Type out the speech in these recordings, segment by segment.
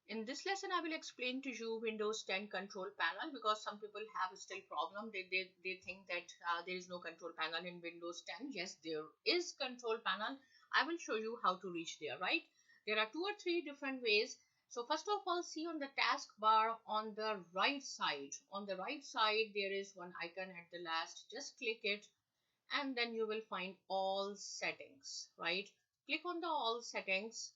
In this lesson, I will explain to you Windows 10 control panel, because some people have still problem. They think that there is no control panel in Windows 10. Yes, there is control panel. I will show you how to reach there, right? There are two or three different ways. So first of all, see on the taskbar on the right side. On the right side, there is one icon at the last. Just click it and then you will find all settings, right? Click on the all settings.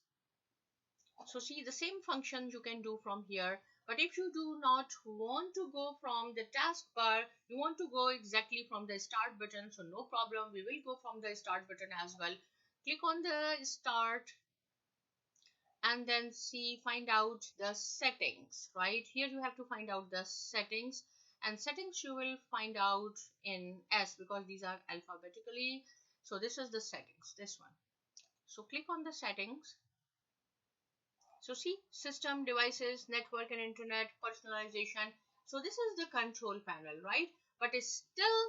So see, the same function you can do from here, but if you do not want to go from the taskbar, you want to go exactly from the start button, so no problem, we will go from the start button as well. Click on the start and then see, find out the settings. Right here you have to find out the settings, and settings you will find out in S, because these are alphabetically. So this is the settings, this one. So click on the settings. So see, system, devices, network and internet, personalization. So this is the control panel, right? But it's still,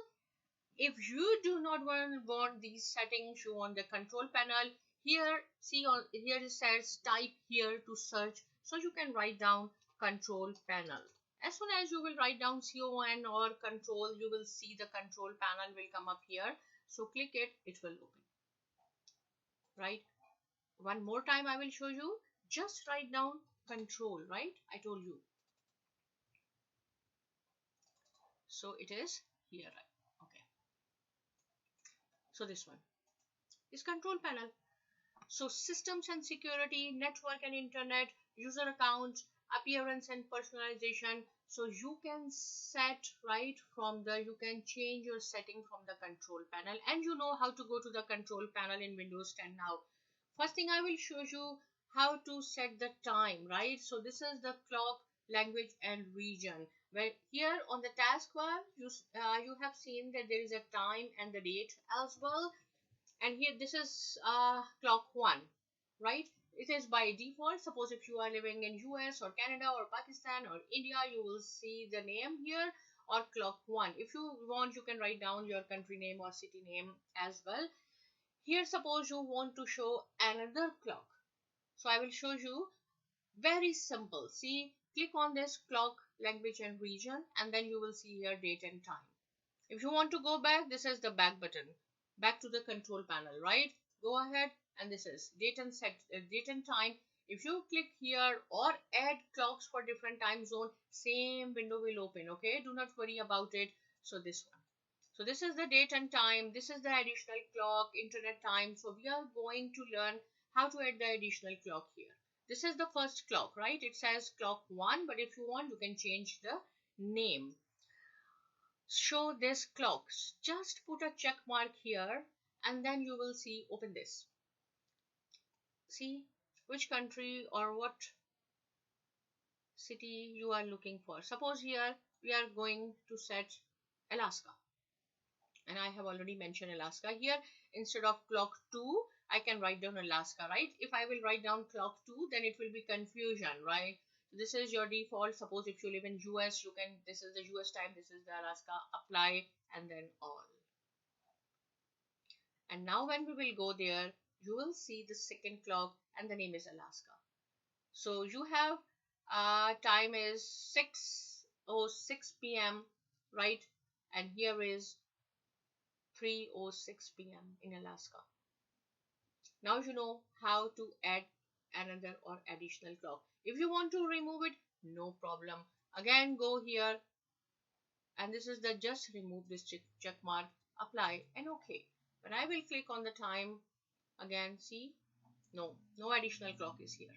if you do not want these settings, you want the control panel. Here, see, here it says type here to search. So you can write down control panel. As soon as you will write down CON or control, you will see the control panel will come up here. So click it, it will open. Right? One more time I will show you. Just write down control, right? I told you. So it is here, right? Okay. So this one is control panel. So systems and security, network and internet, user account, appearance and personalization. So you can set right from the, you can change your setting from the control panel, and you know how to go to the control panel in Windows 10 now. First thing I will show you how to set the time, right? So this is the clock, language and region, where here on the taskbar you have seen that there is a time and the date as well. And here this is clock 1, right? It is by default. Suppose if you are living in US or Canada or Pakistan or India, you will see the name here, or clock 1. If you want, you can write down your country name or city name as well. Here suppose you want to show another clock, so I will show you. Very simple. See, click on this clock, language and region, and then you will see here date and time. If you want to go back, this is the back button, back to the control panel, right? Go ahead, and this is date and time. If you click here or add clocks for different time zone, same window will open. Okay, do not worry about it. So this one. So this is the date and time. This is the additional clock, internet time. So we are going to learn how to add the additional clock here. This is the first clock, right? It says clock 1, but if you want, you can change the name. Show this clocks. Just put a check mark here, and then you will see, open this. See which country or what city you are looking for. Suppose here we are going to set Alaska. And I have already mentioned Alaska here. Instead of clock 2, I can write down Alaska, right? If I will write down clock 2, then it will be confusion, right? This is your default. Suppose if you live in US, you can, this is the US time, this is the Alaska, apply, and then all. And now when we will go there, you will see the second clock and the name is Alaska. So you have time is 6:06 p.m., right? And here is 3:06 p.m. in Alaska. Now you know how to add another or additional clock. If you want to remove it, no problem. Again, go here, and this is the just remove this check mark, apply, and okay. When I will click on the time, again, see, no additional clock is here.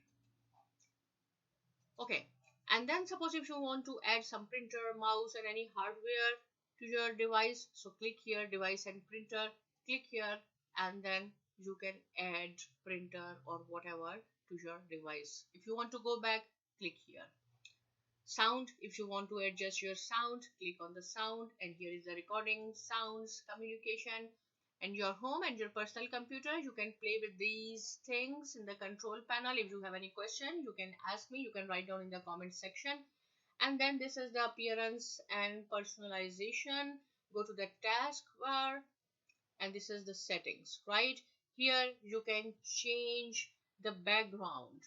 Okay, and then suppose if you want to add some printer, mouse, and any hardware to your device, so click here, device and printer, click here, and then you can add printer or whatever to your device. If you want to go back, click here. Sound, if you want to adjust your sound, click on the sound, and here is the recording, sounds, communication. And your home and your personal computer, you can play with these things in the control panel. If you have any question, you can ask me, you can write down in the comment section. And then this is the appearance and personalization. Go to the taskbar, and this is the settings, right? Here you can change the background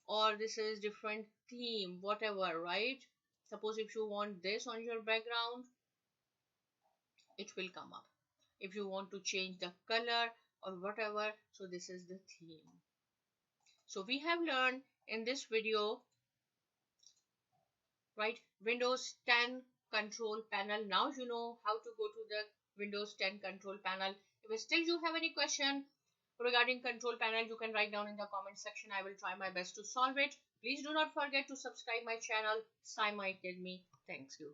or this is different theme, whatever, right? Suppose if you want this on your background, it will come up. If you want to change the color or whatever, so this is the theme. So we have learned in this video, right, Windows 10 control panel. Now you know how to go to the Windows 10 control panel. If still you have any question regarding control panel, you can write down in the comment section. I will try my best to solve it. Please do not forget to subscribe my channel. Sai Academy. Thanks you.